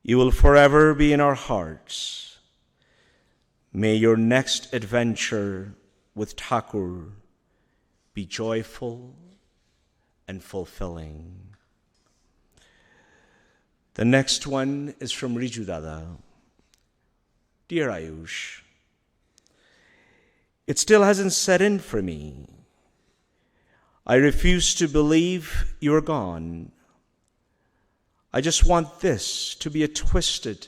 You will forever be in our hearts. May your next adventure with Thakur be joyful and fulfilling. The next one is from Riju Dada. Dear Ayush, it still hasn't set in for me. I refuse to believe you're gone. I just want this to be a twisted,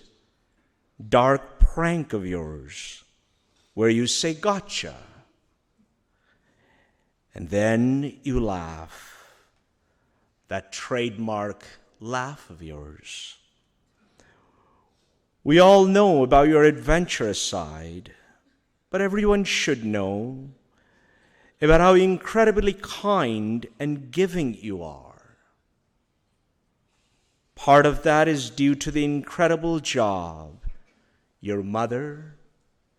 dark prank of yours where you say gotcha, and then you laugh, that trademark laugh of yours. We all know about your adventurous side, but everyone should know about how incredibly kind and giving you are. Part of that is due to the incredible job your mother,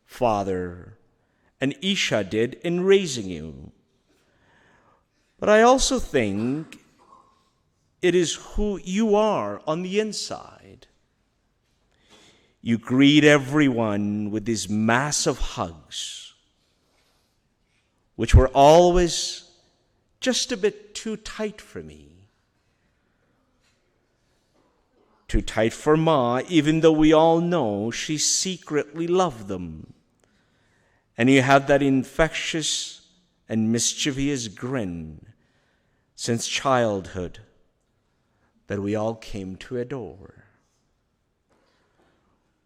father, and Isha did in raising you. But I also think it is who you are on the inside. You greet everyone with these massive hugs, which were always just a bit too tight for me. Too tight for Ma, even though we all know she secretly loved them. And you have that infectious and mischievous grin since childhood that we all came to adore.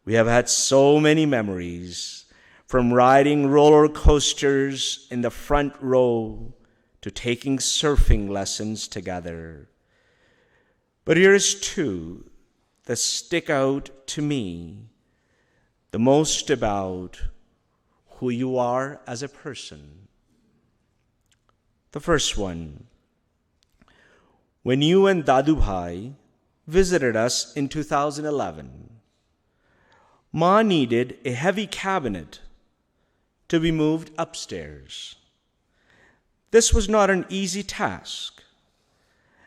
We have had so many memories, from riding roller coasters in the front row to taking surfing lessons together. But here's two that stick out to me the most about who you are as a person. The first one, when you and Dadu Bhai visited us in 2011, Ma needed a heavy cabinet to be moved upstairs. This was not an easy task,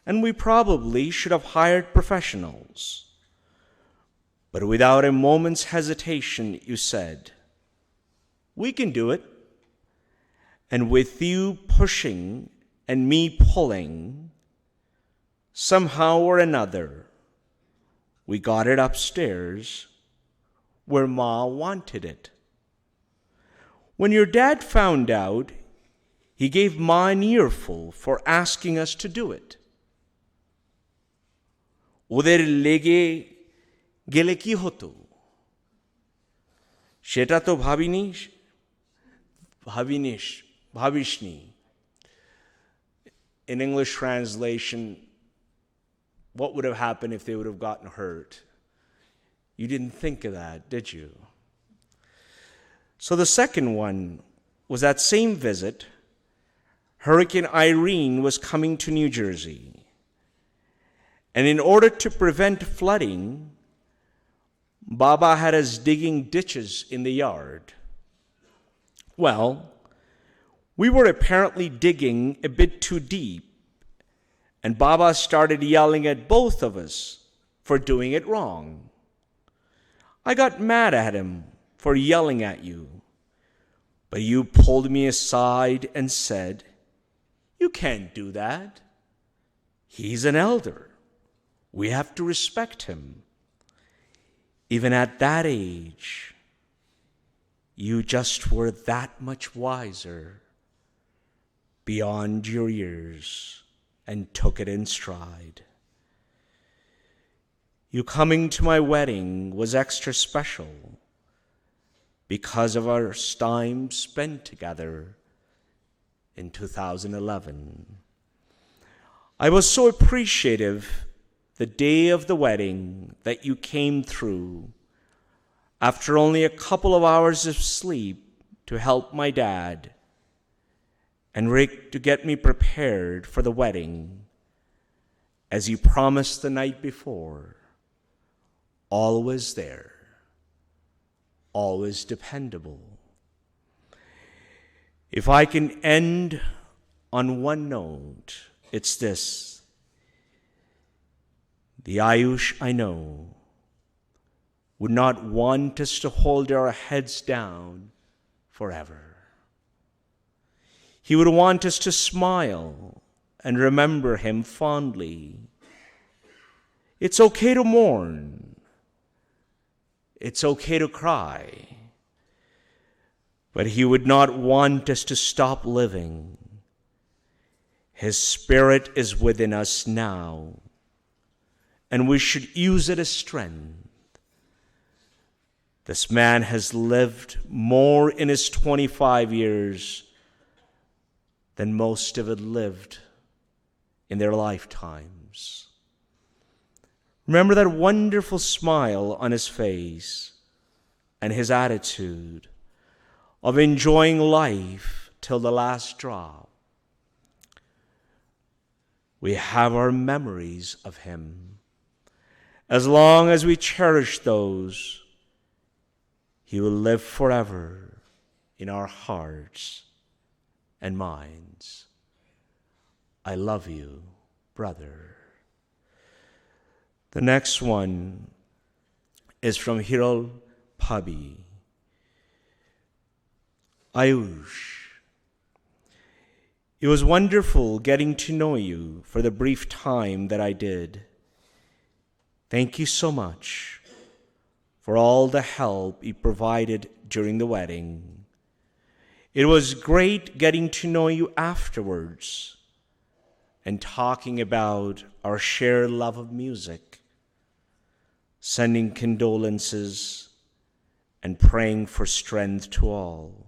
and we probably should have hired professionals. But without a moment's hesitation, you said, "We can do it." And with you pushing and me pulling, somehow or another, we got it upstairs where Ma wanted it. When your dad found out, he gave Ma an earful for asking us to do it. ওদের লেগে গেলে কি হতো? সেটা তো ভাবিসনি. In English translation, what would have happened if they would have gotten hurt? You didn't think of that, did you? So the second one was that same visit. Hurricane Irene was coming to New Jersey. And in order to prevent flooding, Baba had us digging ditches in the yard. Well, we were apparently digging a bit too deep, and Baba started yelling at both of us for doing it wrong. I got mad at him for yelling at you, but you pulled me aside and said, "You can't do that. He's an elder. We have to respect him." Even at that age, you just were that much wiser, beyond your years, and took it in stride. You coming to my wedding was extra special because of our time spent together in 2011. I was so appreciative the day of the wedding that you came through after only a couple of hours of sleep to help my dad and Rick to get me prepared for the wedding as you promised the night before. Always there, always dependable. If I can end on one note, it's this. The Ayush I know would not want us to hold our heads down forever. He would want us to smile and remember him fondly. It's okay to mourn. It's okay to cry. But he would not want us to stop living. His spirit is within us now, and we should use it as strength. This man has lived more in his 25 years than most of it lived in their lifetimes. Remember that wonderful smile on his face and his attitude of enjoying life till the last drop. We have our memories of him. As long as we cherish those, he will live forever in our hearts and minds. I love you, brother. The next one is from Hirol Pabi. Ayush, it was wonderful getting to know you for the brief time that I did. Thank you so much for all the help you provided during the wedding. It was great getting to know you afterwards and talking about our shared love of music, sending condolences, and praying for strength to all.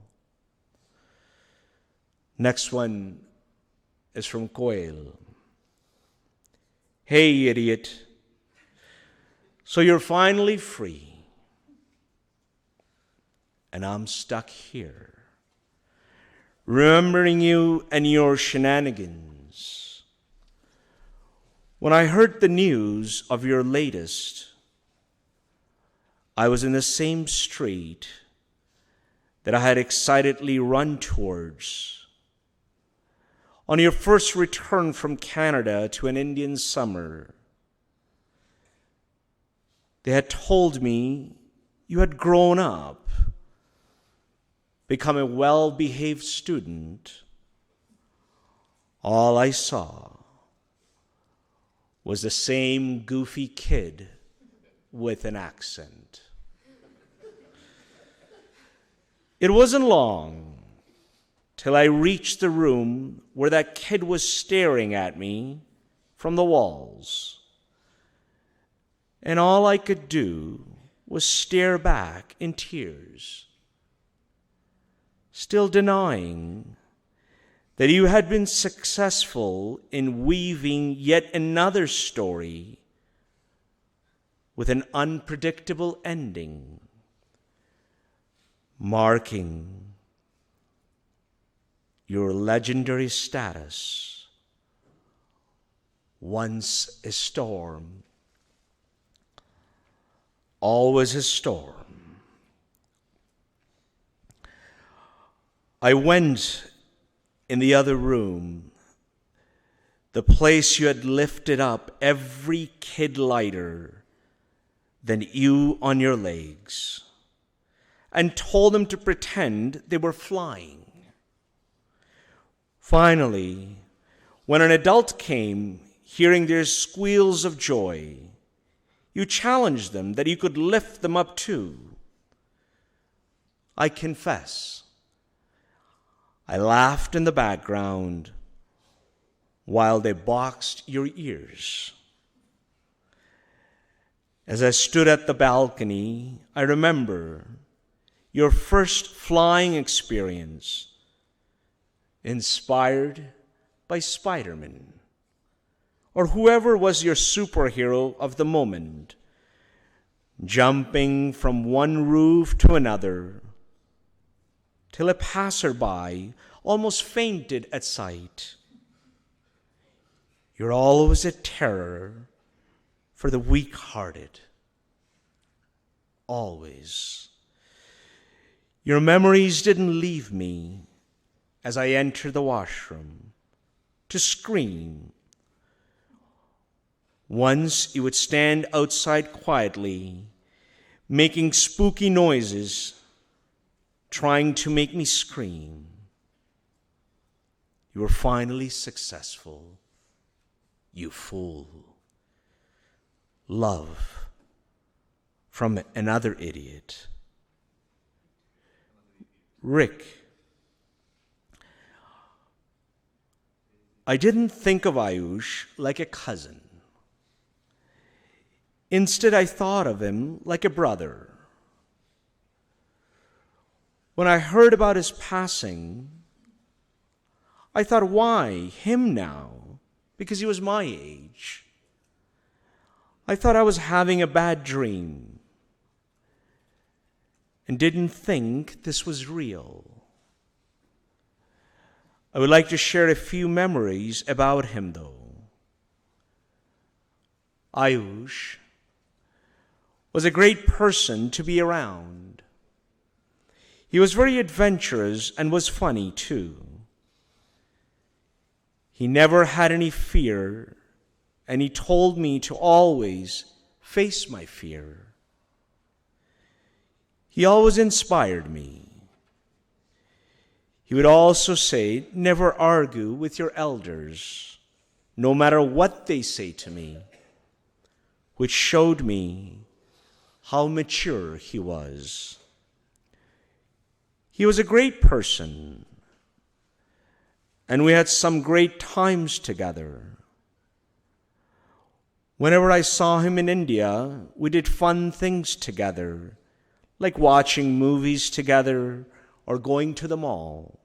Next one is from Koel. Hey, idiot. So you're finally free, and I'm stuck here, remembering you and your shenanigans. When I heard the news of your latest, I was in the same street that I had excitedly run towards. On your first return from Canada to an Indian summer, they had told me you had grown up, become a well-behaved student. All I saw was the same goofy kid with an accent. It wasn't long till I reached the room where that kid was staring at me from the walls. And all I could do was stare back in tears, still denying that you had been successful in weaving yet another story with an unpredictable ending, marking your legendary status. Once a storm, always a storm. I went in the other room, the place you had lifted up every kid lighter than you on your legs, and told them to pretend they were flying. Finally, when an adult came, hearing their squeals of joy, you challenged them that you could lift them up too. I confess, I laughed in the background while they boxed your ears. As I stood at the balcony, I remember your first flying experience, inspired by Spider-Man, or whoever was your superhero of the moment, jumping from one roof to another, till a passerby almost fainted at sight. You're always a terror for the weak-hearted. Always. Your memories didn't leave me as I entered the washroom to scream Once you would stand outside quietly, making spooky noises, trying to make me scream. You were finally successful, you fool. Love from another idiot. Rick, I didn't think of Ayush like a cousin. Instead, I thought of him like a brother. When I heard about his passing, I thought, why him now? Because he was my age. I thought I was having a bad dream and didn't think this was real. I would like to share a few memories about him, though. Ayush was a great person to be around. He was very adventurous and was funny, too. He never had any fear, and he told me to always face my fear. He always inspired me. He would also say, never argue with your elders, no matter what they say to me, which showed me how mature he was. He was a great person, and we had some great times together. Whenever I saw him in India, we did fun things together, like watching movies together or going to the mall.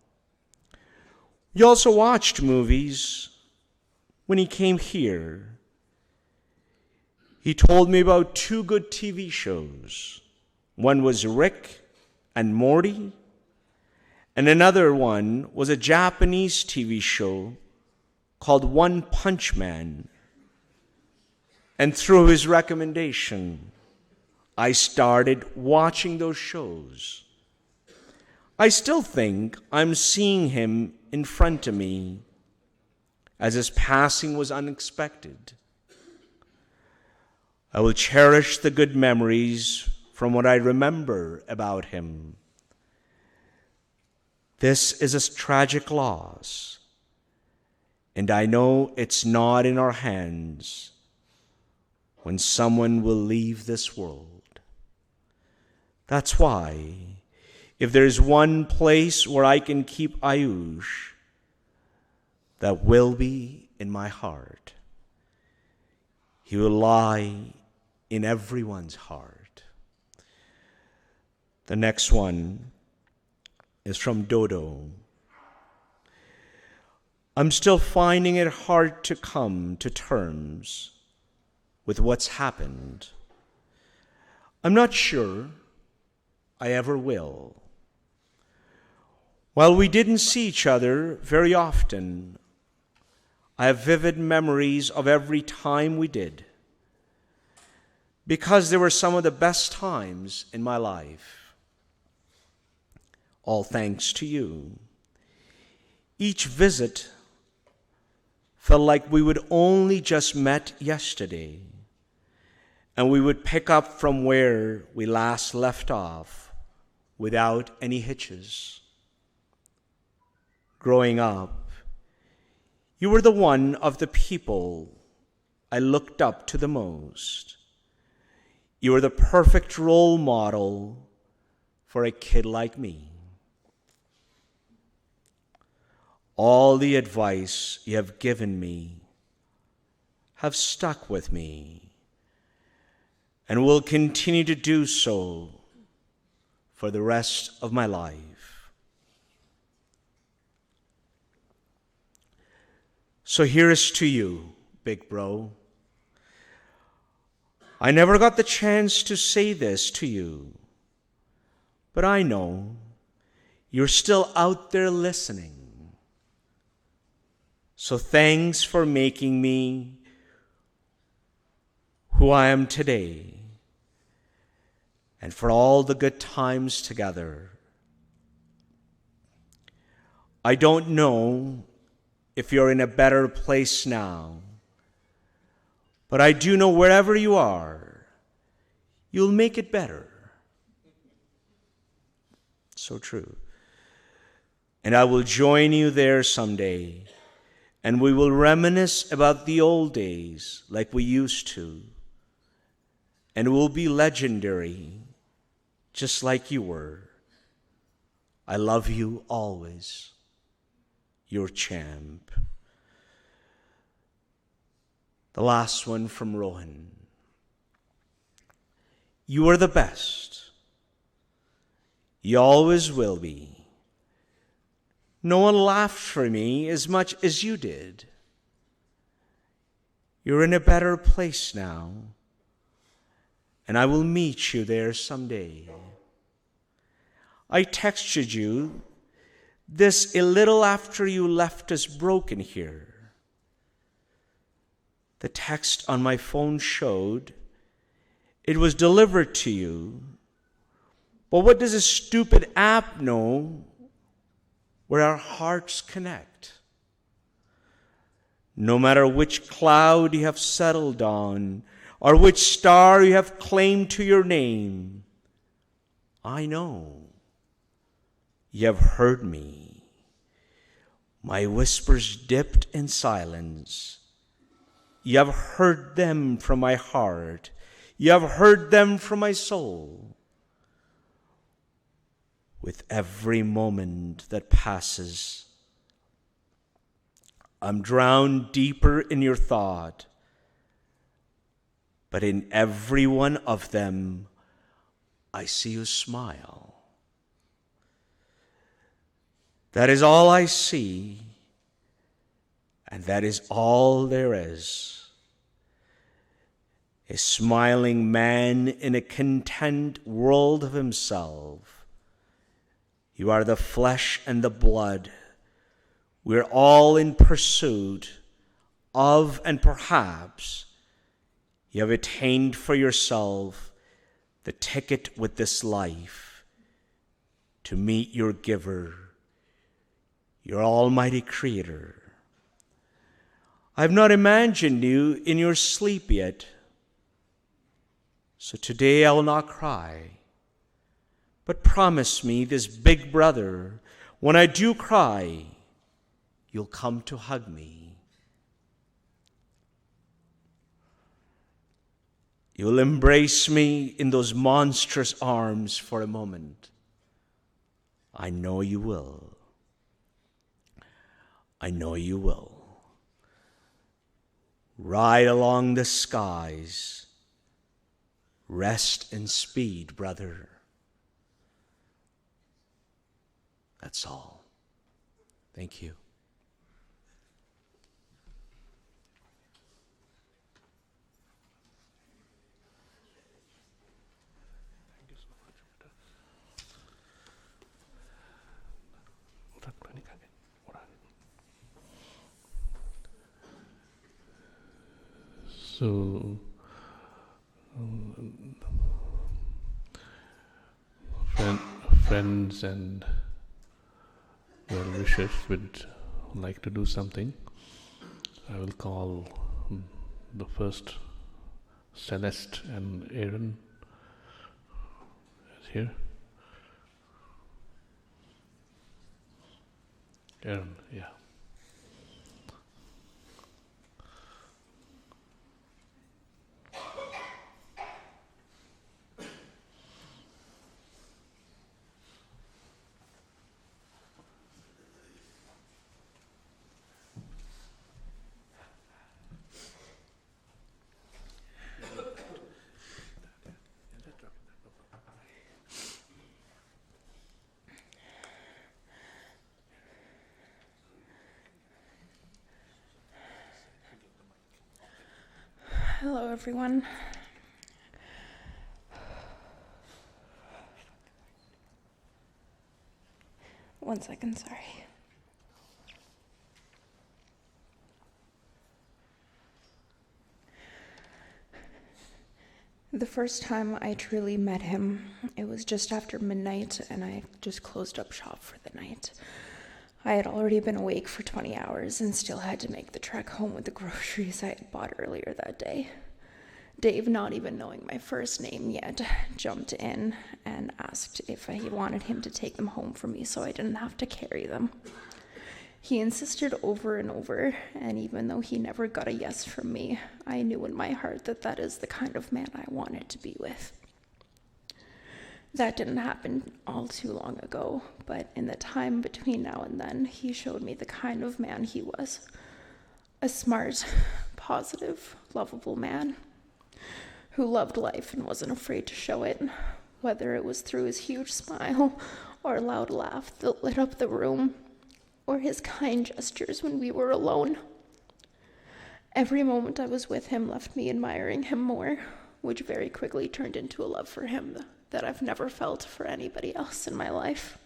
We also watched movies when he came here. He told me about 2 good TV shows. One was Rick and Morty, and another one was a Japanese TV show called One Punch Man. And through his recommendation, I started watching those shows. I still think I'm seeing him in front of me, as his passing was unexpected. I will cherish the good memories from what I remember about him. This is a tragic loss, and I know it's not in our hands when someone will leave this world. That's why, if there's one place where I can keep Ayush, that will be in my heart. He will lie in everyone's heart. The next one is from Dodo. I'm still finding it hard to come to terms with what's happened. I'm not sure I ever will. While we didn't see each other very often, I have vivid memories of every time we did, because they were some of the best times in my life. All thanks to you. Each visit felt like we would only just met yesterday, and we would pick up from where we last left off without any hitches. Growing up, you were the one of the people I looked up to the most. You were the perfect role model for a kid like me. All the advice you have given me have stuck with me and will continue to do so for the rest of my life. So here's to you, big bro. I never got the chance to say this to you, but I know you're still out there listening. So thanks for making me who I am today, and for all the good times together. I don't know if you're in a better place now, But I do know wherever you are, you'll make it better. So true. And I will join you there someday, and we will reminisce about the old days like we used to. And we'll be legendary, just like you were. I love you always. Your champ. The last one from Rohan. You are the best. You always will be. No one laughed for me as much as you did. You're in a better place now, and I will meet you there someday. I texted you this a little after you left us broken here. The text on my phone showed it was delivered to you. But what does a stupid app know where our hearts connect? No matter which cloud you have settled on or which star you have claimed to your name, I know you have heard me. My whispers dipped in silence. You have heard them from my heart. You have heard them from my soul. With every moment that passes, I'm drowned deeper in your thought. But in every one of them, I see you smile. That is all I see, and that is all there is. A smiling man in a content world of himself. You are the flesh and the blood. We're all in pursuit of, and perhaps you have attained for yourself the ticket with this life to meet your giver, your almighty creator. I've not imagined you in your sleep yet, so today I will not cry. But promise me, this big brother, when I do cry, you'll come to hug me. You'll embrace me in those monstrous arms for a moment. I know you will. I know you will. Ride along the skies. Rest in speed, brother. That's all. Thank you. So, friends and well-wishers would like to do something. I will call the first Celeste and Aaron is here. Aaron, yeah. Hello, everyone. One second, sorry. The first time I truly met him, it was just after midnight, and I just closed up shop for the night. I had already been awake for 20 hours and still had to make the trek home with the groceries I had bought earlier that day. Dave, not even knowing my first name yet, jumped in and asked if I wanted him to take them home for me so I didn't have to carry them. He insisted over and over, and even though he never got a yes from me, I knew in my heart that that is the kind of man I wanted to be with. That didn't happen all too long ago, but in the time between now and then, he showed me the kind of man he was. A smart, positive, lovable man who loved life and wasn't afraid to show it, whether it was through his huge smile or loud laugh that lit up the room, or his kind gestures when we were alone. Every moment I was with him left me admiring him more, which very quickly turned into a love for him that I've never felt for anybody else in my life.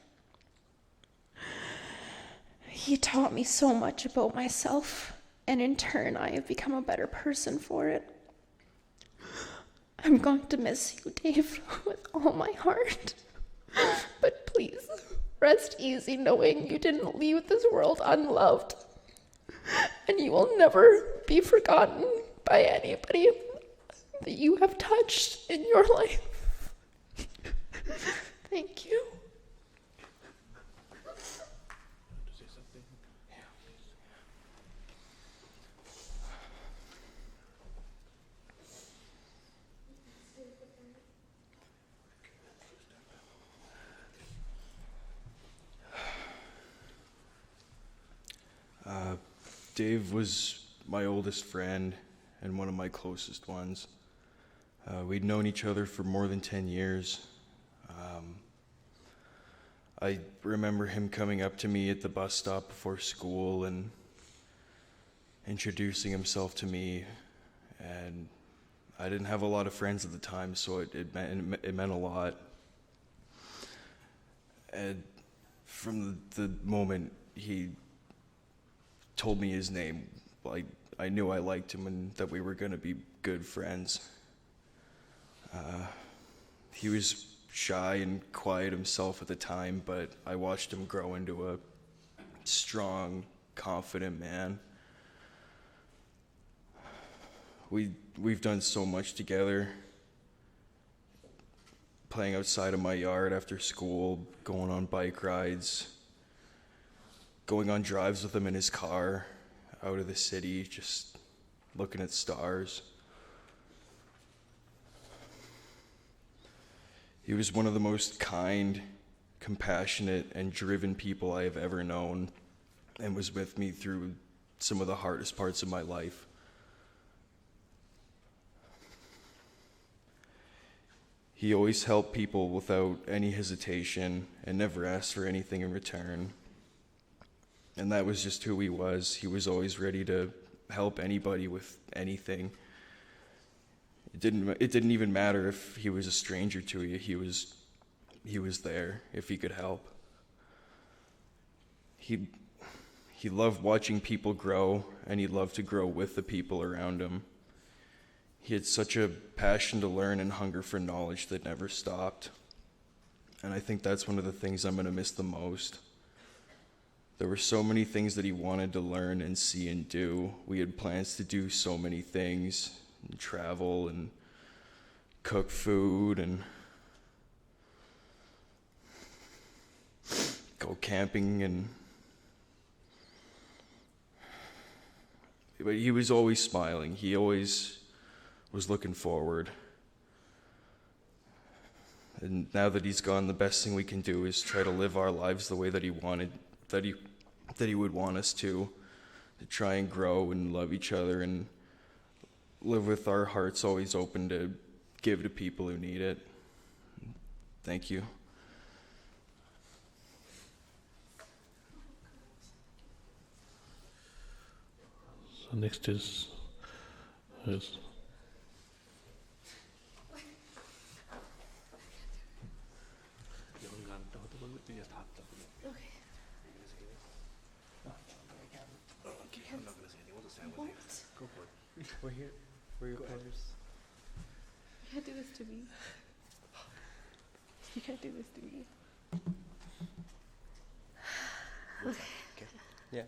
He taught me so much about myself, and in turn I have become a better person for it. I'm going to miss you, Dave, with all my heart. But please, rest easy knowing you didn't leave this world unloved, and you will never be forgotten by anybody that you have touched in your life. Thank you. Dave was my oldest friend and one of my closest ones. We'd known each other for more than 10 years. I remember him coming up to me at the bus stop before school and introducing himself to me, and I didn't have a lot of friends at the time, so it meant a lot. And from the moment he told me his name, I knew I liked him and that we were going to be good friends. He was shy and quiet himself at the time, but I watched him grow into a strong, confident man. We've done so much together, playing outside of my yard after school, going on bike rides, going on drives with him in his car out of the city, just looking at stars. He was one of the most kind, compassionate, and driven people I have ever known, and was with me through some of the hardest parts of my life. He always helped people without any hesitation and never asked for anything in return. And that was just who he was. He was always ready to help anybody with anything. It didn't even matter if he was a stranger to you. He was there if he could help. He loved watching people grow, and he loved to grow with the people around him. He had such a passion to learn and hunger for knowledge that never stopped. And I think that's one of the things I'm going to miss the most. There were so many things that he wanted to learn and see and do. We had plans to do so many things, and travel and cook food and go camping, but he was always smiling. He always was looking forward. And now that he's gone, the best thing we can do is try to live our lives the way that he wanted, that he would want us to try and grow and love each other and live with our hearts always open to give to people who need it. Thank you. So next is We're here. We're your players. You can't do this to me. You can't do this to me. Okay. Yeah.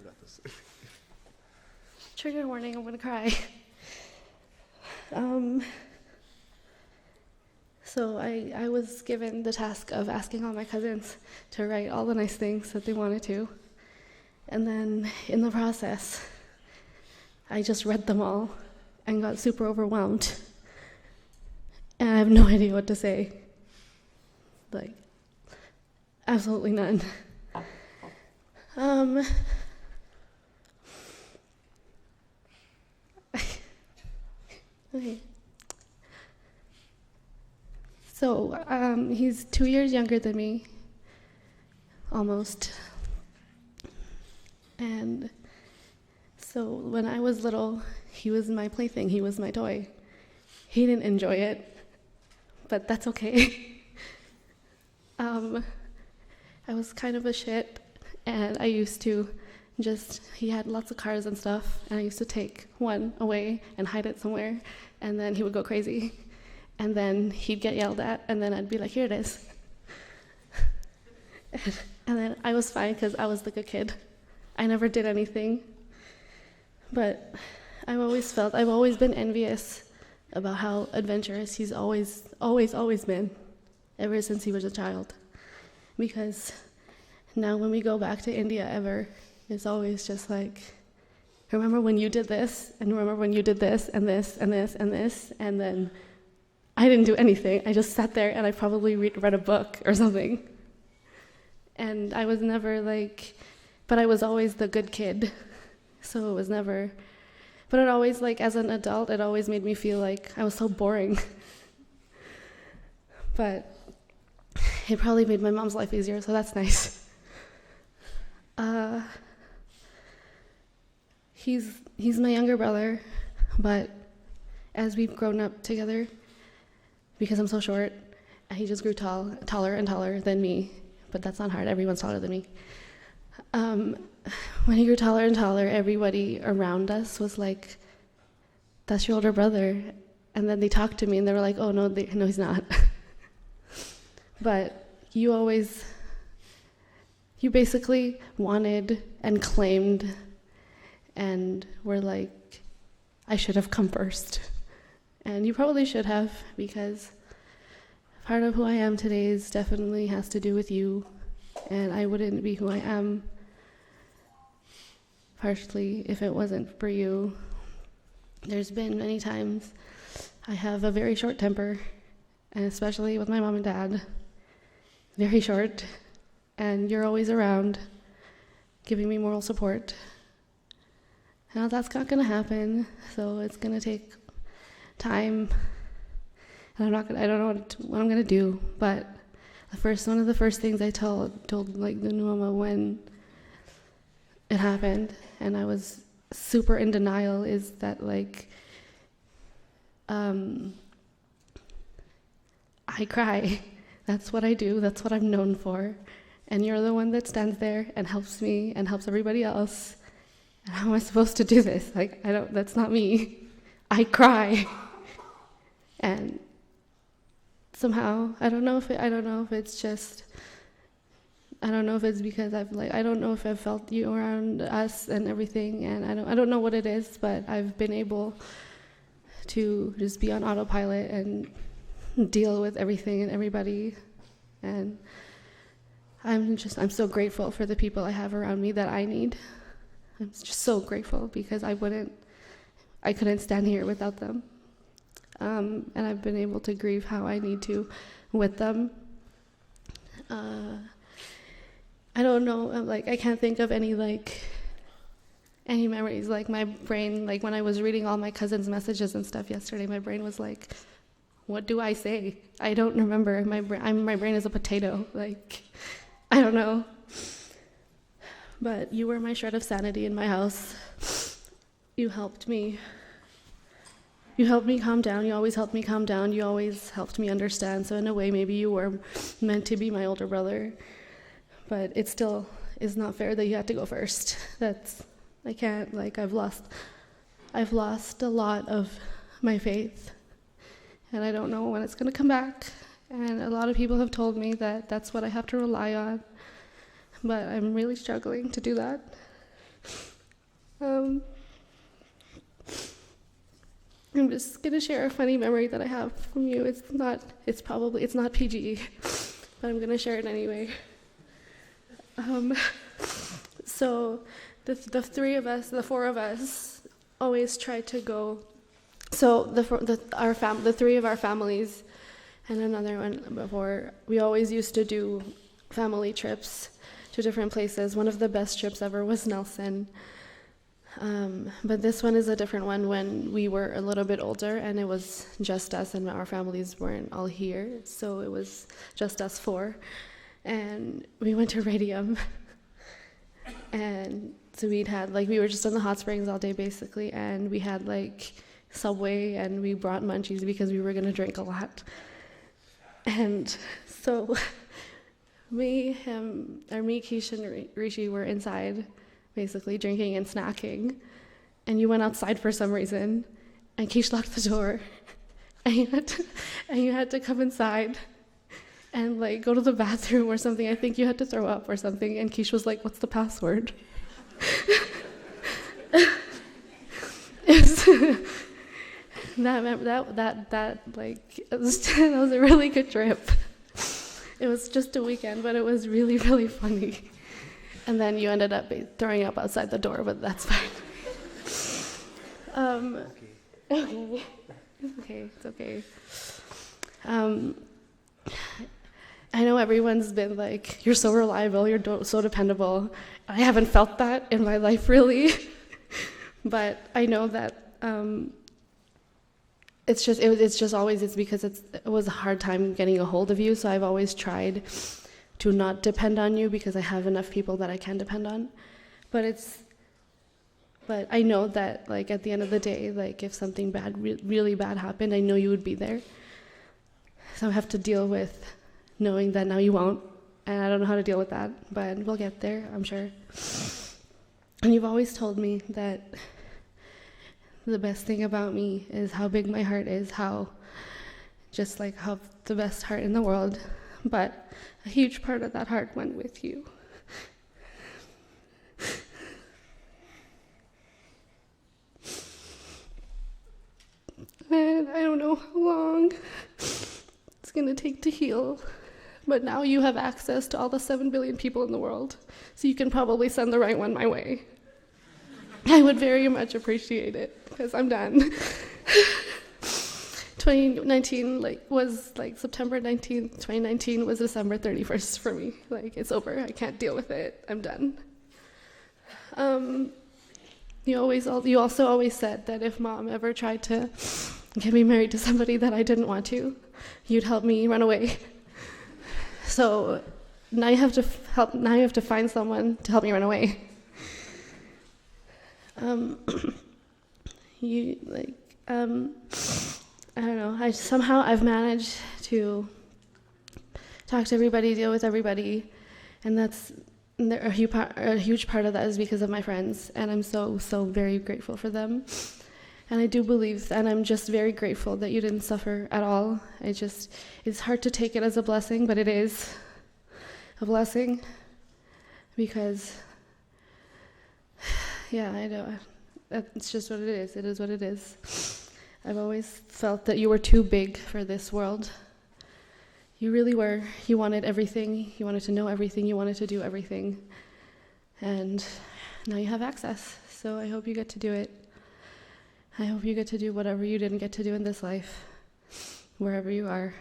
Trigger warning, I'm gonna cry. So I was given the task of asking all my cousins to write all the nice things that they wanted to. And then in the process, I just read them all and got super overwhelmed. And I have no idea what to say. Like, absolutely none. Okay. So he's 2 years younger than me, almost. And so when I was little, he was my plaything, he was my toy. He didn't enjoy it, but that's okay. I was kind of a shit, and I used to he had lots of cars and stuff, and I used to take one away and hide it somewhere, and then he would go crazy. And then he'd get yelled at, and then I'd be like, here it is. And then I was fine because I was the good kid. I never did anything. But I've always been envious about how adventurous he's always been, ever since he was a child. Because now when we go back to India it's always just like, remember when you did this, and remember when you did this, and this, and this, and this, and then I didn't do anything. I just sat there and I probably read a book or something. And I was never but I was always the good kid. So it was never, but it always, as an adult, it always made me feel like I was so boring. But it probably made my mom's life easier, so that's nice. He's my younger brother, but as we've grown up together, because I'm so short, he just grew taller and taller than me, but that's not hard, everyone's taller than me. When he grew taller and taller, everybody around us was like, that's your older brother. And then they talked to me and they were like, oh no, no he's not. But you basically wanted and claimed and were like, I should have come first. And you probably should have, because part of who I am today definitely has to do with you, and I wouldn't be who I am partially if it wasn't for you. There's been many times I have a very short temper, and especially with my mom and dad, very short, and you're always around giving me moral support. Now that's not gonna happen, so it's gonna take time, and I don't know what I'm gonna do. But one of the first things I told the new mama when it happened, and I was super in denial, is that I cry. That's what I do. That's what I'm known for. And you're the one that stands there and helps me and helps everybody else. And how am I supposed to do this? That's not me. I cry. And somehow, I don't know if it's because I don't know if I've felt you around us and everything, and I don't know what it is, but I've been able to just be on autopilot and deal with everything and everybody. And I'm so grateful for the people I have around me that I need. I'm just so grateful, because I couldn't stand here without them. And I've been able to grieve how I need to with them. I don't know, I can't think of any memories. My brain, when I was reading all my cousins' messages and stuff yesterday, my brain was like, what do I say? I don't remember. My brain is a potato. I don't know. But you were my shred of sanity in my house. You helped me. You helped me calm down. You always helped me calm down. You always helped me understand. So in a way, maybe you were meant to be my older brother. But it still is not fair that you had to go first. I can't, I've lost a lot of my faith. And I don't know when it's going to come back. And a lot of people have told me that that's what I have to rely on. But I'm really struggling to do that. I'm just gonna share a funny memory that I have from you. It's not PG, but I'm gonna share it anyway. So the four of us, always try to go. So the three of our families, and another one before, we always used to do family trips to different places. One of the best trips ever was Nelson. But this one is a different one when we were a little bit older and it was just us and our families weren't all here. So it was just us four. And we went to Radium. And so we were just in the hot springs all day basically. And we had Subway and we brought munchies because we were going to drink a lot. And so me, Keisha, and Rishi were inside basically drinking and snacking, and you went outside for some reason, and Keish locked the door, and you had to come inside and go to the bathroom or something. I think you had to throw up or something, and Keish was like, "What's the password?" that was a really good trip. It was just a weekend, but it was really, really funny. And then you ended up throwing up outside the door, but that's fine. Okay. It's okay. I know everyone's been like, you're so reliable, you're so dependable. I haven't felt that in my life, really. But I know that it's because it was a hard time getting a hold of you, so I've always tried to not depend on you because I have enough people that I can depend on. But I know that at the end of the day, if something bad, really bad happened, I know you would be there. So I have to deal with knowing that now you won't, and I don't know how to deal with that, but we'll get there, I'm sure. And you've always told me that the best thing about me is how big my heart is, how the best heart in the world, but a huge part of that heart went with you. And I don't know how long it's going to take to heal, but now you have access to all the 7 billion people in the world, so you can probably send the right one my way. I would very much appreciate it, because I'm done. 2019 was September 19th, 2019 was December 31st for me. It's over, I can't deal with it, I'm done. You also always said that if Mom ever tried to get me married to somebody that I didn't want to, you'd help me run away. So now you have to find someone to help me run away. I don't know, I've managed to talk to everybody, deal with everybody, and a huge part of that is because of my friends, and I'm so very grateful for them. And I do believe, and I'm just very grateful that you didn't suffer at all. It's hard to take it as a blessing, but it is a blessing, because I know, it's just what it is. It is what it is. I've always felt that you were too big for this world. You really were. You wanted everything. You wanted to know everything. You wanted to do everything. And now you have access. So I hope you get to do it. I hope you get to do whatever you didn't get to do in this life, wherever you are.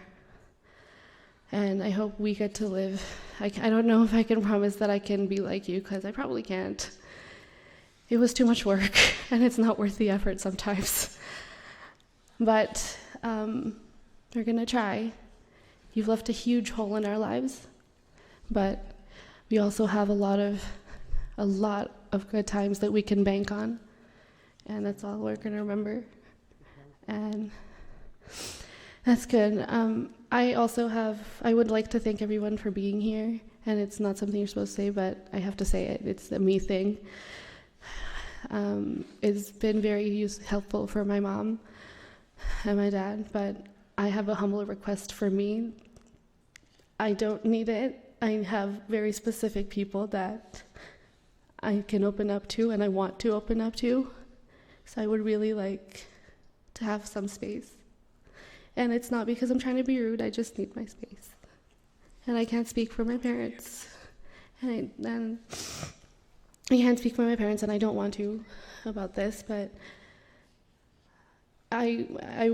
And I hope we get to live. I don't know if I can promise that I can be like you, because I probably can't. It was too much work, and it's not worth the effort sometimes. But we're going to try. You've left a huge hole in our lives, but we also have a lot of good times that we can bank on, and that's all we're going to remember. And that's good. I would like to thank everyone for being here, and it's not something you're supposed to say, but I have to say it. It's a me thing. It's been very helpful for my mom and my dad, but I have a humble request for me. I don't need it. I have very specific people that I can open up to and I want to open up to. So I would really like to have some space. And it's not because I'm trying to be rude, I just need my space. And I can't speak for my parents. And I can't speak for my parents, and I don't want to about this, but I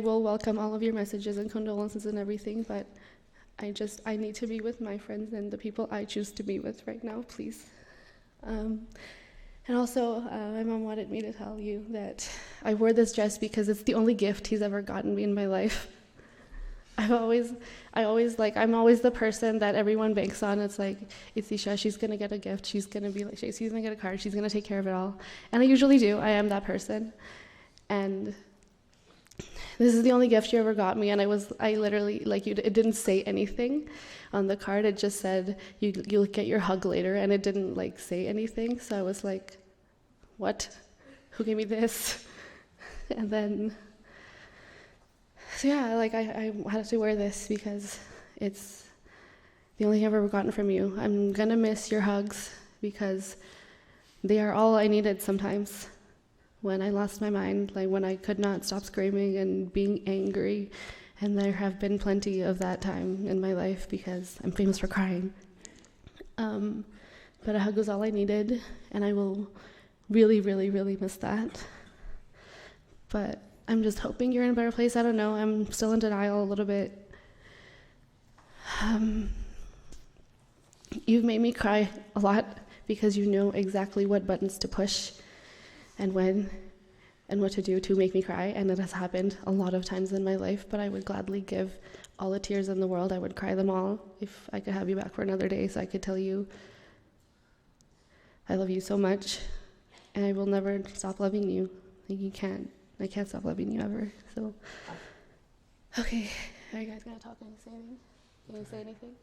will welcome all of your messages and condolences and everything, but I need to be with my friends and the people I choose to be with right now, please. And also, my mom wanted me to tell you that I wore this dress because it's the only gift he's ever gotten me in my life. I'm always the person that everyone banks on. It's like, it's Isha, she's gonna get a gift, she's gonna be like, she's gonna get a card, she's gonna take care of it all. And I usually do, I am that person. And this is the only gift you ever got me, and I literally, like, it didn't say anything on the card, it just said, you'll get your hug later, and it didn't, like, say anything, so I was like, what? Who gave me this? And then, so yeah, like, I had to wear this because it's the only thing I've ever gotten from you. I'm gonna miss your hugs because they are all I needed sometimes. When I lost my mind, like when I could not stop screaming and being angry, and there have been plenty of that time in my life because I'm famous for crying. But a hug was all I needed, and I will really, really, really miss that. But I'm just hoping you're in a better place. I don't know, I'm still in denial a little bit. You've made me cry a lot because you know exactly what buttons to push and when, and what to do to make me cry, and it has happened a lot of times in my life, but I would gladly give all the tears in the world. I would cry them all if I could have you back for another day so I could tell you I love you so much, and I will never stop loving you. Like, I can't stop loving you ever, so. Okay, are you guys gonna talk and say anything? Can you say anything?